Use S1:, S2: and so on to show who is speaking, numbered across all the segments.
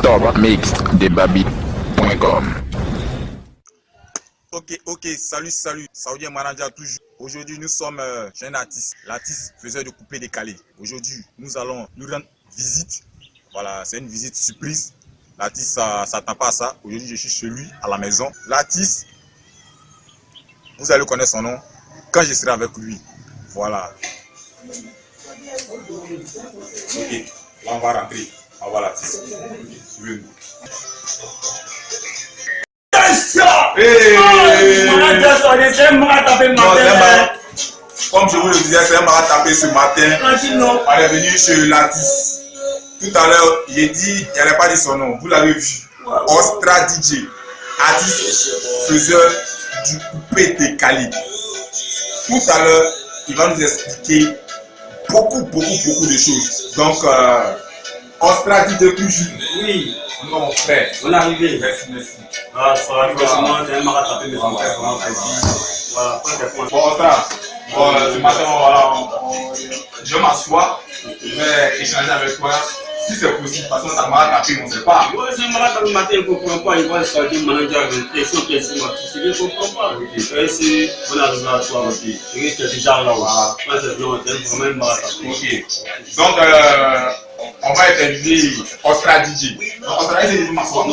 S1: Top mixte de babi.com.
S2: Ok, salut, Saoudien Manager toujours. Aujourd'hui, nous sommes chez un artiste, l'artiste faiseur de coupé décalé. Aujourd'hui, nous allons nous rendre visite. Voilà, c'est une visite surprise. L'artiste ne s'attend pas à ça. Aujourd'hui, je suis chez lui, à la maison. L'artiste, vous allez connaître son nom quand je serai avec lui. Voilà. Ok, là on va rentrer. On va voir l'artiste. Suivez-nous. Comme je vous le disais, c'est un marat tapé ce matin. On est venu chez l'artiste. Tout à l'heure, j'ai dit, il n'allait pas dire son nom. Vous l'avez vu. Ostra DJ. Artiste, faiseur du coupé décalé. Tout à l'heure, il va nous expliquer beaucoup de choses. Donc, Ostra DJ toujours.
S3: Oui.
S2: Non, frère.
S3: On est arrivé.
S2: Merci.
S3: Ah, ça va, franchement, c'est un marat tapé, mais ça m'a fait vraiment plaisir. Voilà, prends tes points.
S2: Bon, Ostra, ce matin, voilà, je m'assois, je vais échanger avec toi. Si c'est possible, parce que ça m'a tapé, on ne sait pas.
S3: Ouais, c'est un marat tapé, matin, il ne comprend pas. Il va se faire du manager avec les questions qui sont artistes. Il ne comprend pas. Et si on arrive à toi, il risque déjà là. Voilà. C'est vraiment un marat tapé.
S2: Ok. Donc, on va interviewer Ostra DJ. Donc, Ostra DJ, je m'assois.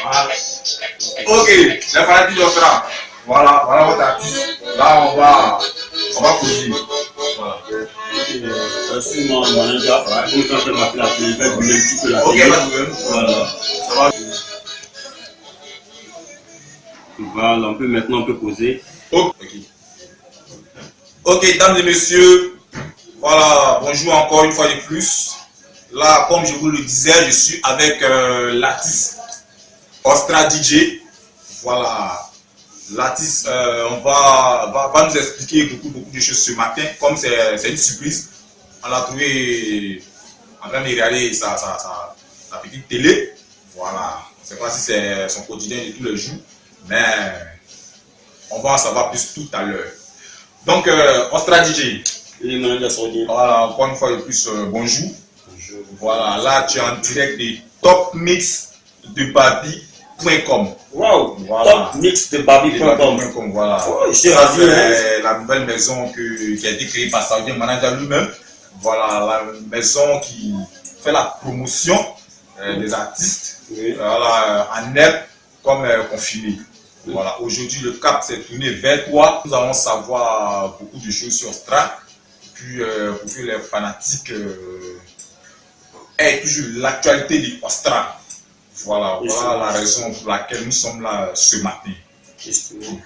S2: Voilà. Ok, les fanatiques d'Ostra. Voilà votre artiste. Là, on va causer. Voilà.
S3: Merci, mon manager. Comme quand je m'appelle la télé, je vais brûler un petit peu la télé.
S2: Ok, pas de problème.
S3: Voilà.
S2: Ça va.
S3: Voilà, maintenant on peut poser.
S2: Ok, mesdames et messieurs, voilà, bonjour encore une fois de plus. Là, comme je vous le disais, je suis avec l'artiste Ostra DJ. Voilà, l'artiste va nous expliquer beaucoup de choses ce matin. Comme c'est une surprise, on l'a trouvé en train de regarder sa petite télé. Voilà, je ne sais pas si c'est son quotidien de tous les jours, mais on va en savoir plus tout à l'heure. Donc, Ostra DJ.
S3: Les managers sont bien.
S2: Voilà, encore une fois de plus, bonjour.
S3: Bonjour.
S2: Voilà, là tu es en direct de Top Mix de babi.com.
S3: Wow,
S2: Voilà.
S3: Top mix de babi.com.
S2: Voilà.
S3: Oh,
S2: Ça, c'est la nouvelle maison qui a été créée par Saoudien Manager lui-même. Voilà, la maison qui fait la promotion des artistes.
S3: Oui.
S2: Voilà, en net comme confiné. Voilà, aujourd'hui le cap s'est tourné vers toi. Nous allons savoir beaucoup de choses sur Ostra. Puis pour que les fanatiques aient toujours l'actualité de Ostra. Voilà la raison pour laquelle nous sommes là ce matin.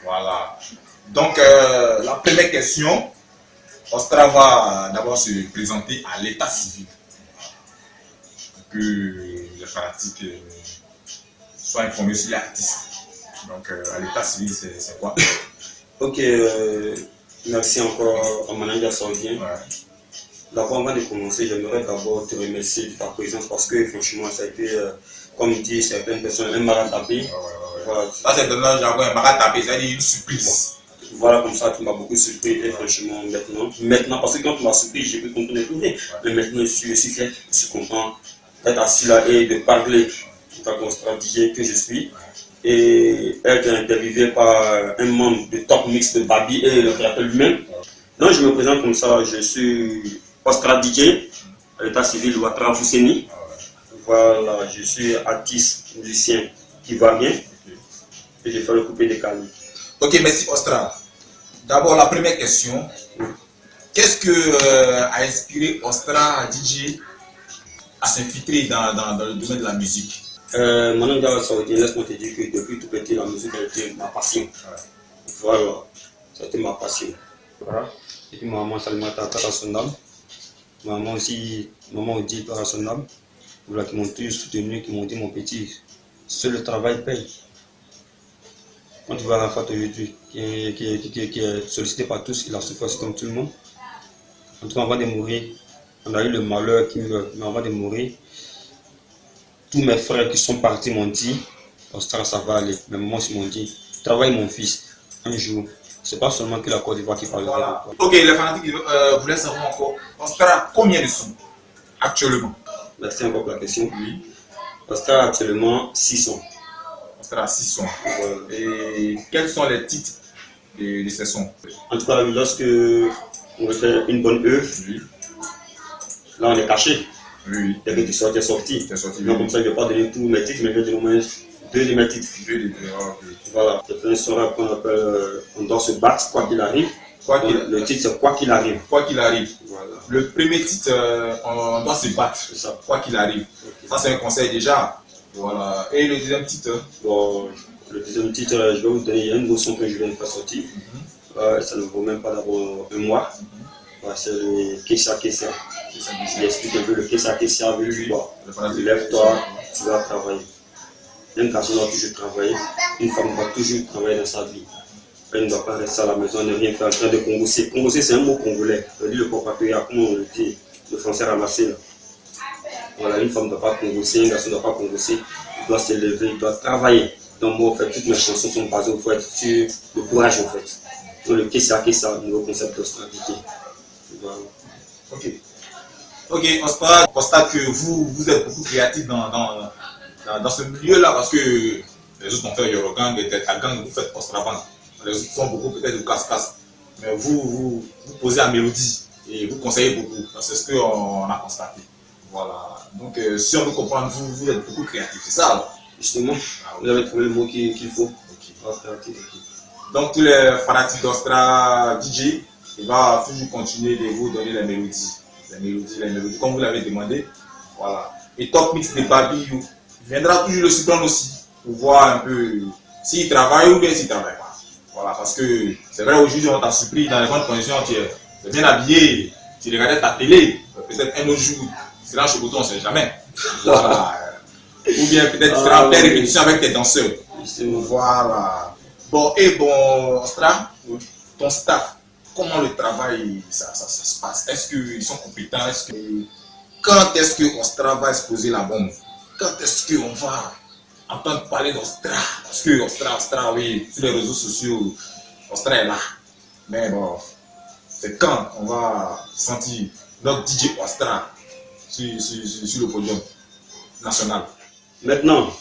S2: Voilà. Donc la première question, Ostra va d'abord se présenter à l'état civil. Pour que les fanatiques soient informés sur l'artiste. Donc à l'état civil, c'est quoi?
S3: Ok, merci encore au manager saoudien.
S2: Ouais.
S3: D'abord, avant de commencer, j'aimerais d'abord te remercier de ta présence parce que franchement, ça a été, comme disent certaines personnes, un marat tapé.
S2: Ouais.
S3: Voilà.
S2: Ça, c'est dans un jargon, un marat tapé, c'est-à-dire une surprise.
S3: Voilà, comme ça, tu m'as beaucoup surpris et franchement, maintenant, parce que quand tu m'as surpris, j'ai pu comprendre tout. Mais maintenant, je suis fier, je suis content d'être assis là et de parler en tant qu'Ostra DJ que je suis. Et être interviewé par un membre de Top Mix de Babi et le créateur lui-même. Donc je me présente comme ça, je suis Ostra DJ, à l'état civil Ouattara Fousseni. Voilà, je suis artiste, musicien qui va bien et je fais le coupé décalé.
S2: Ok, merci Ostra. D'abord, la première question. Qu'est-ce que a inspiré Ostra DJ à s'infiltrer dans le domaine de la musique?
S3: Manager saoudien, laisse-moi te dire que depuis tout petit, la musique a été ma passion. Voilà, c'était ma passion. Voilà. Et puis maman Salimata Karasondam, maman aussi, maman Odi Karasondam, voilà, qui m'ont tous soutenu, qui m'ont dit mon petit, seul le travail paye. Quand tu vois Rafat aujourd'hui, qui est sollicité par tous, il a souffert comme tout le monde. En tout cas, avant de mourir, on a eu le malheur qui meurt, mais avant de mourir, tous mes frères qui sont partis m'ont dit, Ostra, ça va aller. Mais maman aussi m'ont dit, travaille mon fils, un jour. C'est pas seulement que la Côte d'Ivoire qui parle.
S2: Voilà. Ok, les fanatiques voulaient savoir encore, Ostra, combien de sous actuellement?
S3: Merci encore pour la question.
S2: Oui.
S3: Ostra actuellement 600.
S2: Ostra à 600.
S3: Voilà.
S2: Et quels sont les titres de ces sons?
S3: En tout cas, lorsque on veut faire une bonne œuvre,
S2: Oui.
S3: là on est caché.
S2: Oui.
S3: Dès que tu sors, tu es sorti.
S2: Tu es sorti.
S3: Donc comme ça, je ne vais pas donner tous mes titres, mais je vais donner au moins 2 de mes titres. Voilà, j'ai fait un son qu'on appelle On doit se battre quoi qu'il arrive. Le titre c'est Quoi qu'il arrive.
S2: Quoi qu'il arrive.
S3: Voilà.
S2: Le premier titre, on doit se battre.
S3: C'est ça.
S2: Quoi qu'il arrive.
S3: Okay.
S2: Ça c'est un conseil déjà. Voilà. Et le deuxième titre?
S3: Bon, le deuxième titre, je vais vous donner un nouveau son que je viens de faire sortir. Ça ne vaut même pas d'abord un mois. C'est le Kessia Kessia. Il explique un peu le Kessia Kessia veut dire quoi. Lève-toi, tu vas travailler. Un garçon doit toujours travailler, une femme doit toujours travailler dans sa vie. Elle ne doit pas rester à la maison, ne rien faire en train de congosser. Congosser, c'est un mot congolais. On dit le compatriote, comment on le dit, le français ramassé. Là. Voilà, une femme ne doit pas congosser, un garçon ne doit pas congosser. Il doit se lever, il doit travailler. Donc moi, en fait, toutes mes chansons sont basées au fait sur le courage, en fait. Donc le Kessia Kessia, nouveau concept d'Australie. Voilà.
S2: Ok. Ok, on constate que vous êtes beaucoup créatif dans ce milieu-là, parce que les autres ont fait Yorogang, Teta Gang, vous faites Ostraban. Les autres sont beaucoup peut-être de casse-casse. Mais vous posez la mélodie et vous conseillez beaucoup. C'est ce qu'on a constaté. Voilà. Donc, si on veut comprendre, vous êtes beaucoup créatif, c'est ça alors?
S3: Justement, vous avez trouvé le mot qu'il faut.
S2: Okay. Donc, tous les fanatiques d'Ostra DJ, il va toujours continuer de vous donner les mélodies. Les mélodies, comme vous l'avez demandé. Voilà. Et Top Mix de Babi viendra toujours le cyclone aussi, pour voir un peu s'il travaille ou bien s'il ne travaille pas. Voilà, parce que c'est vrai, aujourd'hui on t'a surpris dans les bonnes conditions, tu es bien habillé, tu regardais ta télé, peut-être un autre jour, tu seras chez Bouton, on ne sait jamais. Voilà. Ou bien peut-être tu seras en pleine répétition avec tes danseurs. Voilà. Bon, Ostra, ton staff, comment le travail ça se passe? Est-ce qu'ils sont compétents? Quand est-ce qu'Ostra va exposer la bombe? Quand est-ce qu'on va entendre parler d'Ostra? Parce que Ostra, oui, sur les réseaux sociaux, Ostra est là. Mais bon, c'est quand on va sentir notre DJ Ostra sur le podium national.
S3: Maintenant,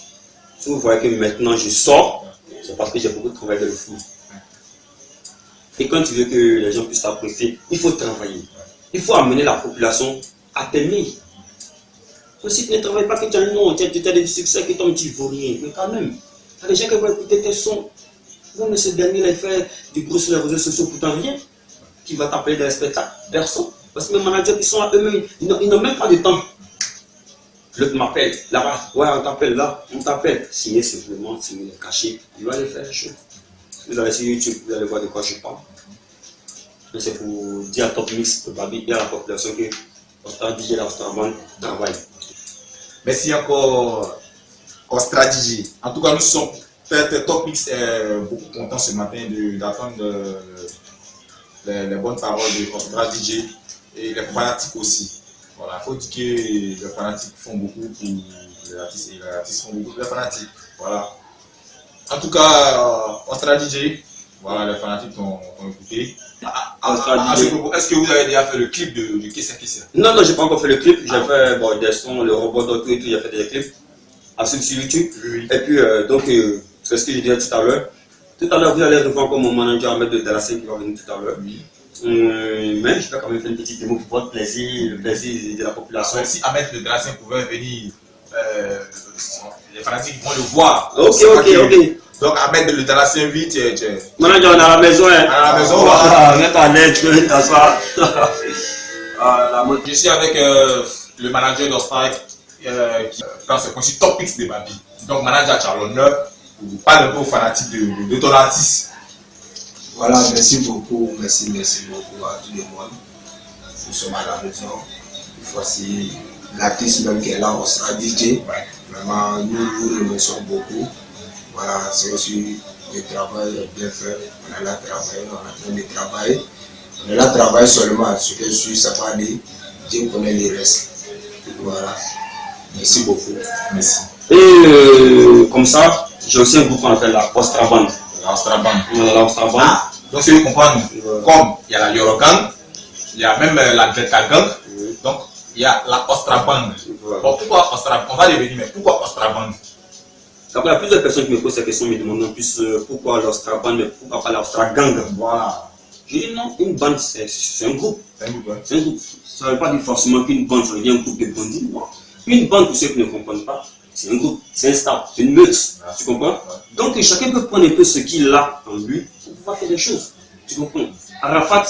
S3: si vous voyez que maintenant je sors, c'est parce que j'ai beaucoup travaillé dans le foot. Et quand tu veux que les gens puissent t'apprécier, il faut travailler. Il faut amener la population à t'aimer. Si tu ne travailles pas, que tu as des succès, que toi tu ne vaux rien. Mais quand même, il y a des gens qui vont écouter tes sons. Non, mais ce dernier, il fait du bruit sur les réseaux sociaux, pourtant rien. Qui va t'appeler des spectacles? Personne. Parce que mes managers qui sont là eux-mêmes, ils n'ont même pas de temps. L'autre m'appelle, là-bas, ouais, on t'appelle là, on t'appelle. Signer simplement, signer le cachet, il va aller faire les choses. Vous allez sur YouTube, vous allez voir de quoi je parle. C'est pour dire à Top Mix de Babi et à la population que Ostra DJ et Ostra Band travaillent.
S2: Merci encore, Ostra DJ. En tout cas, nous sommes peut-être Top Mix beaucoup contents ce matin d'entendre les bonnes paroles de Ostra DJ et les fanatiques aussi. Voilà, il faut dire que les fanatiques font beaucoup pour les artistes et les artistes font beaucoup pour les fanatiques. Voilà. En tout cas, Ostra DJ, voilà, les fanatiques ont écouté. Est-ce que vous avez déjà fait le clip de Kessia Kessia? Non,
S3: je n'ai pas encore fait le clip. J'ai fait des sons, le robot d'auto et tout, j'ai fait des clips sur YouTube. Oui. Et puis, c'est ce que je disais tout à l'heure. Tout à l'heure, vous allez revoir comme mon manager Ahmed de Dalassin qui va venir tout à l'heure. Oui. Mais je vais quand même faire une petite démo pour votre plaisir, le plaisir de la population.
S2: Si Ahmed de Dalassin pouvait venir, les fanatiques vont le voir.
S3: Ok.
S2: Donc, Ahmed de Dalassin, vite,
S3: manager, on est à la maison. Hein.
S2: À la maison,
S3: voilà. Mets ta lettre, tu veux t'asseoir.
S2: Je suis avec le manager d'Ostra qui prend ce point-ci Top Mix de Babi. Donc, manager, tu as l'honneur pour parler un peu aux fanatiques de ton artiste.
S4: Voilà, merci beaucoup à tout le monde. Nous sommes à la maison. Voici l'artiste même qui est là, Ostra DJ. Vraiment, nous vous remercions beaucoup. Voilà, c'est aussi le travail bien fait. On est là travailler, on est en train de travailler. On est là travailler seulement. Ce que je suis, ça va aller. Dieu connaît les restes. Voilà. Merci beaucoup.
S2: Merci.
S3: Et comme ça, j'ai aussi un groupe qu'on appelle la Ostra Band.
S2: La Ostra Band. Donc, si vous comprenez, comme il y a la Yorogang, il y a même la Teta Gang. Donc, il y a la Ostraband.
S3: Voilà.
S2: Bon, pourquoi Ostraband? On va revenir, mais pourquoi Ostraband?
S3: Après, il y a plusieurs personnes qui me posent cette question, me demandant plus pourquoi l'Ostraband, mais pourquoi pas l'Ostragang.
S2: Voilà.
S3: Je dis non, une bande c'est un groupe.
S2: C'est un groupe, hein.
S3: C'est un groupe. Ça ne veut pas dire forcément qu'une bande, ça veut dire un groupe de bandits. Non. Une bande, pour ceux qui ne comprennent pas, c'est un groupe, c'est un staff, c'est une meute. Tu comprends? Donc chacun peut prendre un peu ce qu'il a en lui pour pouvoir faire des choses. Tu comprends? Arafat,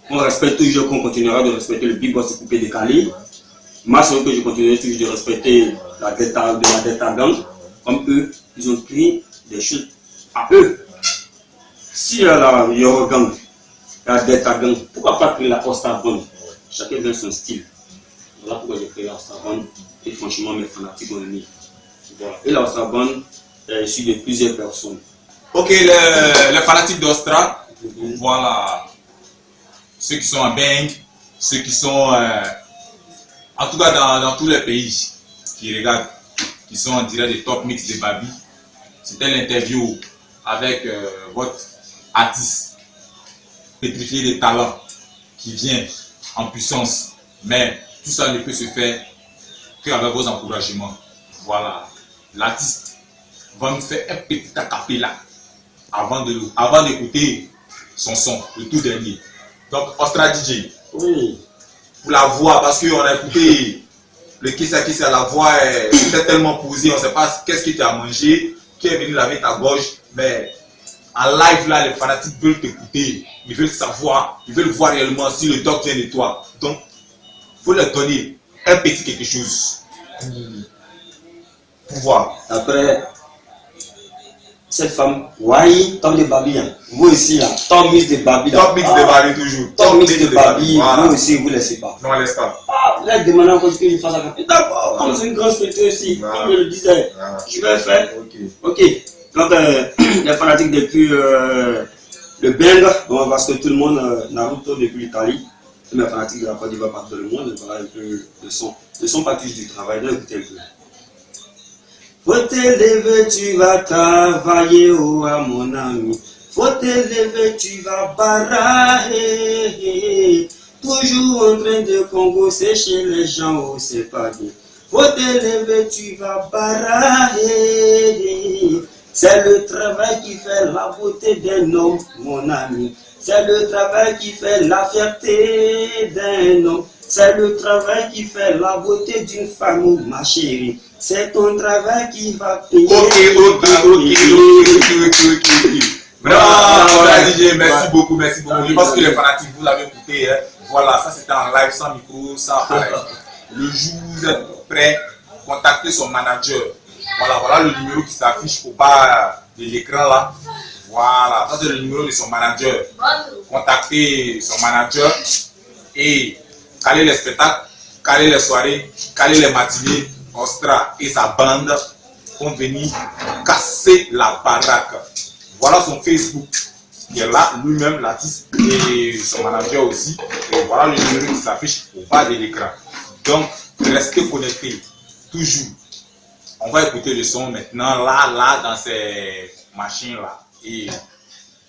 S3: on respecte toujours, qu'on continuera de respecter le big boss de coupé décalé. Moi, c'est que je continuerai toujours de respecter la Delta Gang. Comme eux, ils ont créé des choses à eux. Si il y a la Yoro Gang, la Delta Gang, pourquoi pas créer la Ostraband? Chacun veut son style. Voilà pourquoi j'ai créé la Ostraband. Et franchement, mes fanatiques ont aimé. Voilà. Et la Ostraband est issue de plusieurs personnes.
S2: Ok, les fanatiques d'Ostra, voilà. Ceux qui sont en Beng, ceux qui sont, en tout cas dans tous les pays qui regardent, qui sont en direct des top mix de Babi. C'était l'interview avec votre artiste pétrifié de talent qui vient en puissance. Mais tout ça ne peut se faire qu'avec vos encouragements. Voilà. L'artiste va nous faire un petit acapella avant d'écouter son son, le tout dernier. Donc, Ostra DJ,
S3: Oui.
S2: pour la voix, parce qu'on a écouté le Kissa, la voix était tellement posée, on ne sait pas qu'est-ce que tu as mangé, qui est venu laver ta gorge, mais en live là, les fanatiques veulent t'écouter, ils veulent savoir, ils veulent voir réellement si le doc vient de toi. Donc, il faut leur donner un petit quelque chose pour voir.
S3: Après, cette femme, oui, Tom de Babi, hein. Vous aussi, là, Tom Mix de Babi.
S2: Top mix de Babi toujours.
S3: Tom Mix de Babi,
S2: voilà.
S3: vous aussi, vous ne laissez pas.
S2: Non, laisse pas.
S3: Ah, là, demandez encore que je fasse la d'accord, comme c'est une grande structure aussi, comme je le disais, je vais faire. Ok. Donc, les fanatiques depuis le Beng, bon, parce que tout le monde, Naruto depuis l'Italie, tous mes fanatiques de la Côte d'Ivoire partout dans le monde, voilà un peu le son. Le son partage du travail, là, écoutez un peu. Faut te lever, tu vas travailler, oh, à mon ami. Faut te lever, tu vas barrager. Toujours en train de congosser chez les gens, oh, c'est pas bien. Faut te lever, tu vas barrager. C'est le travail qui fait la beauté d'un homme, mon ami. C'est le travail qui fait la fierté d'un homme. C'est le travail qui fait la beauté d'une femme, ma chérie. C'est ton travail qui va payer.
S2: Ok. Bravo, DJ, merci beaucoup. Je pense que les fanatiques, vous l'avez écouté. Hein. Voilà, ça c'était en live, sans micro, sans appareil. Le jour où vous êtes prêt, contactez son manager. Voilà le numéro qui s'affiche au bas de l'écran là. Voilà, ça c'est le numéro de son manager. Contactez son manager et calez les spectacles, calez les soirées, calez les matinées. Ostra et sa bande vont venir casser la baraque. Voilà son Facebook. Il est là, lui-même, l'artiste et son manager aussi. Et voilà le numéro qui s'affiche au bas de l'écran. Donc, restez connectés, toujours. On va écouter le son maintenant, là, dans ces machines-là. Et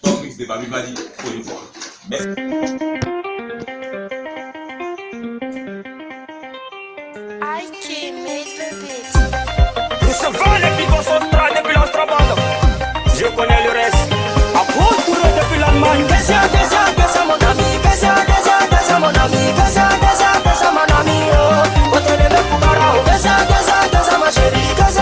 S2: Top Mix de Babi va dire, faut le voir. Merci.
S5: Je connais le reste. À pour depuis l'Allemagne. Qu'est-ce mon ami? Qu'est-ce mon ami? Qu'est-ce mon ami? Oh, t'es le mec pour barreau. Qu'est-ce ma chérie? Qu'est-ce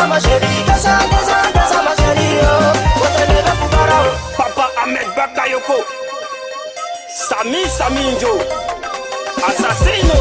S5: ma chérie? Qu'est-ce ma chérie? Oh, t'es le mec pour barreau. Papa Ahmed Bakayoko. Sami Joe. Assassino.